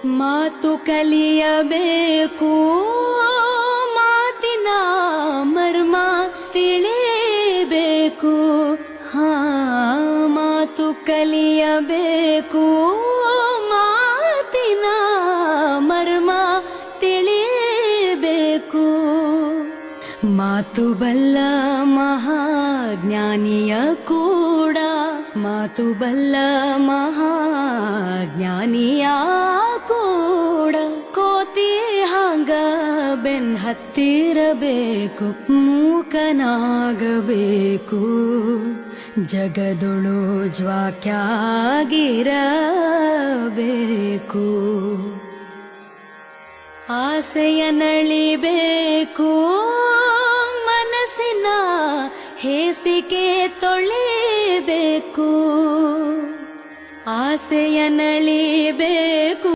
ಮಾತು ಕಲಿಯಬೇಕು, ಮಾತಿನ ಮರ್ಮ ತಿಳಿಬೇಕು. ಮಾತು ಕಲಿಯಬೇಕು, ಮಾತಿನ ಮರ್ಮ ತಿಳಿಬೇಕು. ಮಾತು ಬಲ್ಲ ಮಹಾಜ್ಞಾನಿಯ ಕೂಡ, ಮಾತು ಬಲ್ಲ ಮಹಾಜ್ಞಾನಿಯ ಕೂಡ ಕೋತಿ ಹಾಂಗ ಬೆನ್ ಹತ್ತಿರಬೇಕು, ಮೂಕನಾಗಬೇಕು. ಜಗದೊಳು ಜ್ವಾಕ್ಯಾಗಿರಬೇಕು. ಆಸೆಯ ನಳಿಬೇಕು, ಮನಸ್ಸಿನ ಹೇಸಿಗೆ ತೊಳಿಬೇಕು. ಆಸೆಯ ನಳಿಬೇಕು.